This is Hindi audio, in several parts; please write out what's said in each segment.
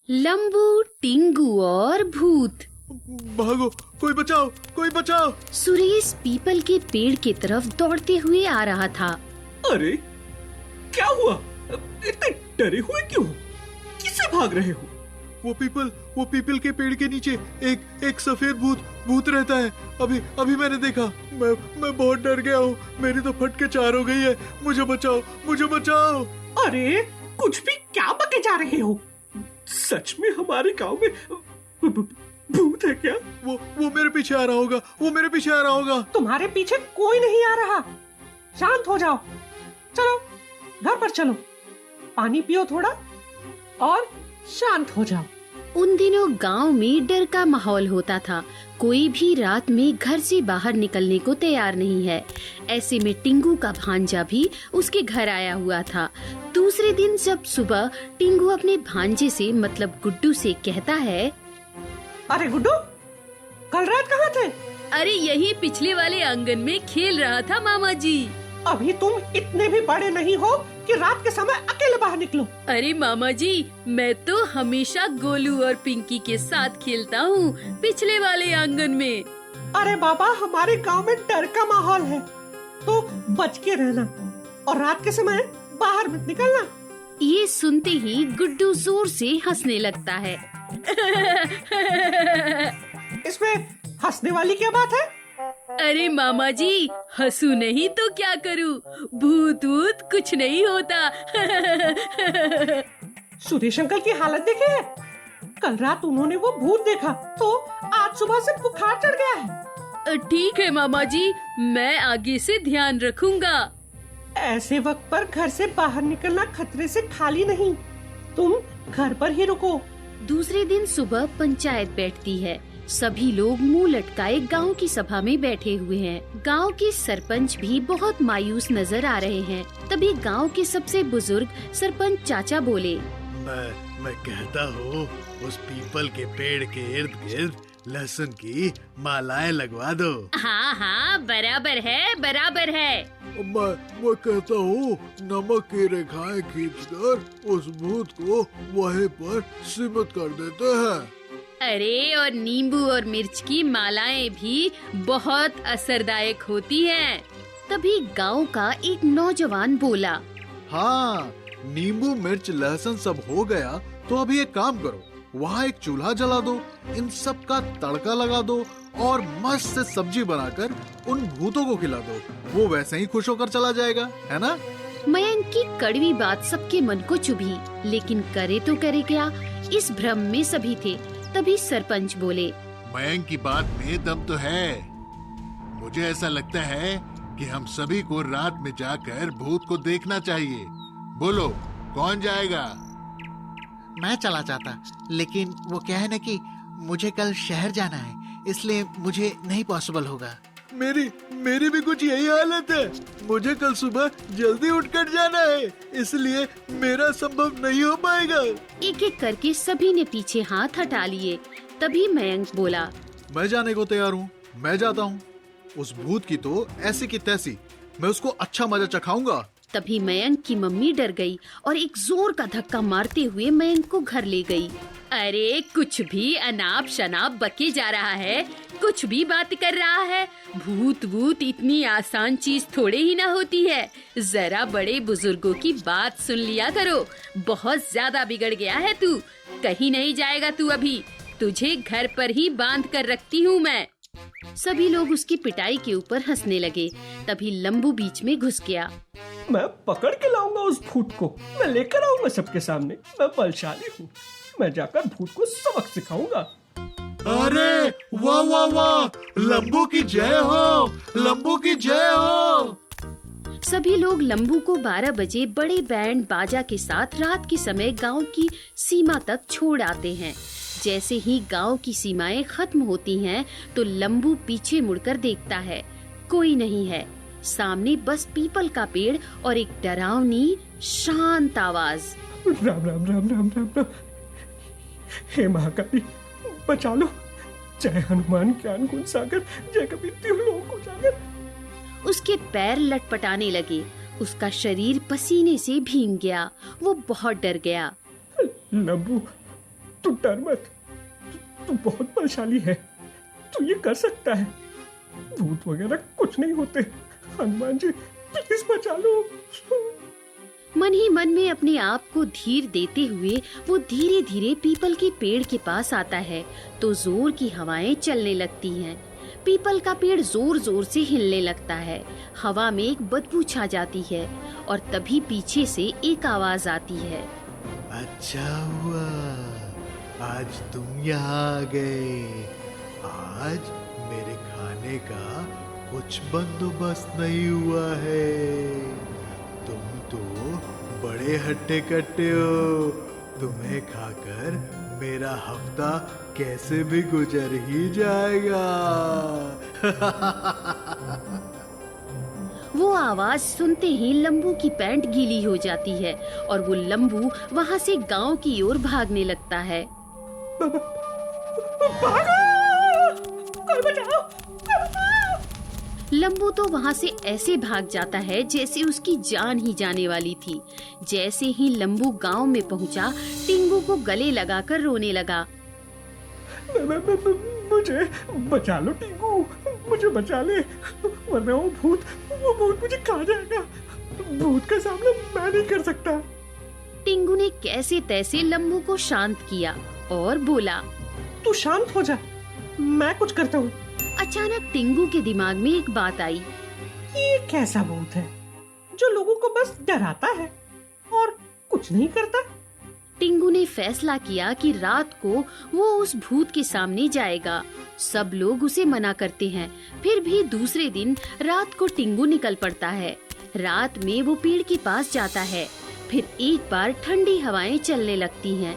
लंबू, टिंगू और भूत। भागो, कोई बचाओ, कोई बचाओ। सुरेश पीपल के पेड़ की तरफ दौड़ते हुए आ रहा था। अरे क्या हुआ? इतने डरे हुए क्यों? किससे भाग रहे हो? वो पीपल के पेड़ के नीचे एक सफेद भूत रहता है। अभी मैंने देखा। मैं बहुत डर गया हूँ। मेरी तो फट के चार हो गई है। मुझे बचाओ, मुझे बचाओ। अरे कुछ भी क्या बके जा रहे हो? सच में हमारे गांव में भूत है क्या? वो मेरे पीछे आ रहा होगा। वो मेरे पीछे आ रहा होगा। तुम्हारे पीछे कोई नहीं आ रहा। शांत हो जाओ। चलो घर पर चलो, पानी पियो थोड़ा और शांत हो जाओ। उन दिनों गांव में डर का माहौल होता था। कोई भी रात में घर से बाहर निकलने को तैयार नहीं है। ऐसे में टिंगू का भांजा भी उसके घर आया हुआ था। दूसरे दिन जब सुबह टिंगू अपने भांजे से मतलब गुड्डू से कहता है, अरे गुड्डू, कल रात कहाँ थे? अरे यही पिछले वाले आंगन में खेल रहा था मामा जी। अभी तुम इतने भी बड़े नहीं हो कि रात के समय अकेले बाहर निकलो। अरे मामा जी, मैं तो हमेशा गोलू और पिंकी के साथ खेलता हूँ पिछले वाले आंगन में। अरे बाबा, हमारे गांव में डर का माहौल है, तो बच के रहना और रात के समय बाहर मत निकलना। ये सुनते ही गुड्डू जोर से हंसने लगता है। इसमें हंसने वाली क्या बात है? अरे मामा जी, हंसू नहीं तो क्या करूं? भूत वूत कुछ नहीं होता। सुरेश अंकल की हालत देखे है? कल रात उन्होंने वो भूत देखा तो आज सुबह से बुखार चढ़ गया है। ठीक है मामा जी, मैं आगे से ध्यान रखूंगा। ऐसे वक्त पर घर से बाहर निकलना खतरे से खाली नहीं। तुम घर पर ही रुको। दूसरे दिन सुबह पंचायत बैठती है। सभी लोग मुंह लटकाए गांव की सभा में बैठे हुए हैं। गांव के सरपंच भी बहुत मायूस नजर आ रहे हैं। तभी गांव के सबसे बुजुर्ग सरपंच चाचा बोले, मैं कहता हूँ उस पीपल के पेड़ के इर्द गिर्द लहसुन की मालाएं लगवा दो। हाँ हाँ, बराबर है, बराबर है। मैं कहता हूँ नमक की रेखाएं खींचकर उस भूत को वहीं पर सीमित कर देते हैं। अरे और नींबू और मिर्च की मालाएं भी बहुत असरदायक होती हैं। तभी गांव का एक नौजवान बोला, हाँ, नींबू मिर्च लहसुन सब हो गया तो अभी एक काम करो, वहाँ एक चूल्हा जला दो, इन सब का तड़का लगा दो और मस्त से सब्जी बनाकर उन भूतों को खिला दो। वो वैसे ही खुश होकर चला जाएगा, है ना? मयंक की कड़वी बात सबके मन को चुभी, लेकिन करे तो करे क्या, इस भ्रम में सभी थे। तभी सरपंच बोले, मयंक की बात में दम तो है। मुझे ऐसा लगता है कि हम सभी को रात में जाकर भूत को देखना चाहिए। बोलो, कौन जाएगा? मैं चला जाता, लेकिन वो क्या है ना कि मुझे कल शहर जाना है, इसलिए मुझे नहीं पॉसिबल होगा। मेरी भी कुछ यही हालत है। मुझे कल सुबह जल्दी उठकर जाना है, इसलिए मेरा संभव नहीं हो पाएगा। एक एक करके सभी ने पीछे हाथ हटा लिए। तभी मयंक बोला, मैं जाने को तैयार हूँ, मैं जाता हूँ। उस भूत की तो ऐसी की तैसी, मैं उसको अच्छा मजा चखाऊंगा। तभी मयंक की मम्मी डर गई और एक जोर का धक्का मारते हुए मयंक को घर ले गई। अरे कुछ भी अनाप शनाप बके जा रहा है, कुछ भी बात कर रहा है। भूत वूत इतनी आसान चीज थोड़े ही ना होती है। जरा बड़े बुजुर्गों की बात सुन लिया करो। बहुत ज्यादा बिगड़ गया है तू। कहीं नहीं जाएगा तू अभी। तुझे घर पर ही बांध कर रखती हूँ मैं। सभी लोग उसकी पिटाई के ऊपर हंसने लगे। तभी लंबू बीच में घुस गया। मैं पकड़ के लाऊंगा उस भूत को। मैं लेकर आऊंगा सबके सामने। मैं बलशाली हूँ। मैं जाकर भूत को सबक सिखाऊंगा। अरे वाह वाह वाह, लंबू की जय हो, लंबू की जय हो। सभी लोग लंबू को 12 बजे बड़े बैंड बाजा के साथ रात के समय गांव की सीमा तक छोड़ आते हैं। जैसे ही गांव की सीमाएं खत्म होती हैं, तो लंबू पीछे मुड़कर देखता है। कोई नहीं है। सामने बस पीपल का पेड़ और एक डरावनी शांत आवाज। राम राम राम राम राम राम। हे महाकाली, बचा लो। जय हनुमान ज्ञान गुण सागर, जय कबीर तिहु लोक उजागर। उसके पैर लटपटाने लगे। उसका शरीर पसीने से भीग गया। वो बहुत डर गया। लंबू, तू डर मत, तू बहुत बलशाली है, तू ये कर सकता है। भूत वगैरह कुछ नहीं होते। हनुमान जी प्लीज बचा लो। मन ही मन में अपने आप को धीर देते हुए वो धीरे धीरे पीपल के पेड़ के पास आता है तो जोर की हवाएं चलने लगती हैं। पीपल का पेड़ जोर जोर से हिलने लगता है। हवा में एक बदबू छा जाती है और तभी पीछे से एक आवाज आती है। अच्छा हुआ आज तुम यहाँ आ गए। आज मेरे खाने का कुछ बंदोबस्त नहीं हुआ है। तुम तो बड़े हट्टे कट्टे हो। तुम्हें खाकर मेरा हफ्ता कैसे भी गुजर ही जाएगा। वो आवाज सुनते ही लंबू की पैंट गीली हो जाती है और वो लंबू वहाँ से गांव की ओर भागने लगता है। कोई बचाओ, कोई बचाओ। लंबू तो वहाँ से ऐसे भाग जाता है जैसे उसकी जान ही जाने वाली थी। जैसे ही लंबू गांव में पहुँचा, टिंगू को गले लगाकर रोने लगा। मुझे बचा लो टिंगू, मुझे बचा ले, वरना वो भूत मुझे खा जाएगा। भूत का सामना मैं नहीं कर सकता। टिंगू ने कैसे तैसे लंबू को शांत किया और बोला, तू शांत हो जा, मैं कुछ करता हूँ। अचानक टिंगू के दिमाग में एक बात आई। ये कैसा भूत है जो लोगों को बस डराता है और कुछ नहीं करता? टिंगू ने फैसला किया कि रात को वो उस भूत के सामने जाएगा। सब लोग उसे मना करते हैं, फिर भी दूसरे दिन रात को टिंगू निकल पड़ता है। रात में वो पेड़ के पास जाता है। फिर एक बार ठंडी हवाएं चलने लगती हैं।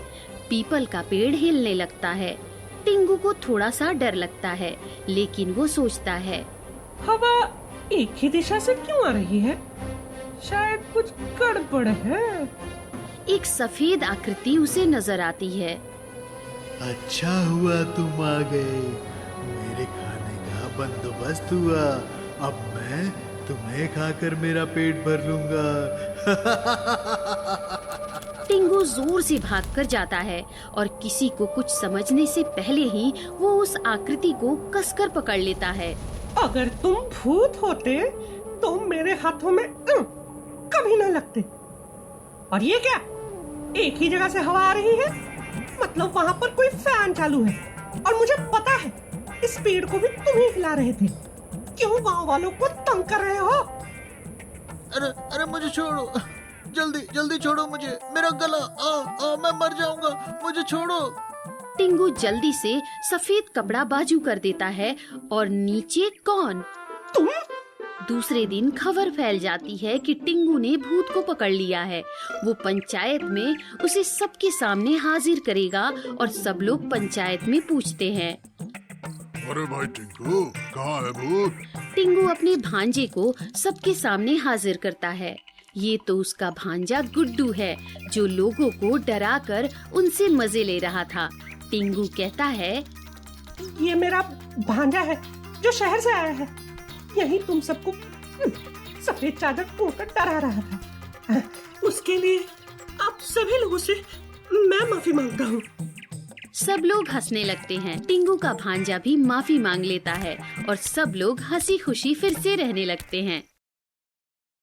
पीपल का पेड़ हिलने लगता है। टिंगू को थोड़ा सा डर लगता है, लेकिन वो सोचता है, हवा एक ही दिशा से क्यों आ रही है? शायद कुछ गड़बड़ है। एक सफेद आकृति उसे नजर आती है। अच्छा हुआ तुम आ गए। मेरे खाने का बंदोबस्त हुआ। अब मैं तुम्हें खाकर मेरा पेट भर लूंगा। टिंगू जोर से भागकर जाता है और किसी को कुछ समझने से पहले ही वो उस आकृति को कसकर पकड़ लेता है। अगर तुम भूत होते तो मेरे हाथों में कभी ना लगते। और ये क्या, एक ही जगह से हवा आ रही है? मतलब वहाँ पर कोई फैन चालू है और मुझे पता है इस पेड़ को भी तुम ही हिला रहे थे। क्यों गांव वालों को तंग कर रहे हो? अरे मुझे छोड़ो, जल्दी छोड़ो मुझे, मेरा गला मैं मर जाऊंगा, मुझे छोड़ो। टिंगू जल्दी से सफेद कपड़ा बाजू कर देता है और नीचे कौन? तुम? दूसरे दिन खबर फैल जाती है कि टिंगू ने भूत को पकड़ लिया है। वो पंचायत में उसे सबके सामने हाजिर करेगा और सब लोग पंचायत में पूछते हैं, अरे भाई टिंकू, कहाँ है भूत? टिंगू अपने भांजे को सबके सामने हाजिर करता है। ये तो उसका भांजा गुड्डू है जो लोगों को डराकर उनसे मजे ले रहा था। टिंगू कहता है, ये मेरा भांजा है जो शहर से आया है। यही तुम सबको सफेद चादर ओढ़कर डरा रहा था। उसके लिए आप सभी लोगों से मैं माफी मांगता हूँ। सब लोग हंसने लगते हैं। टिंगू का भांजा भी माफी मांग लेता है और सब लोग हंसी खुशी फिर से रहने लगते हैं।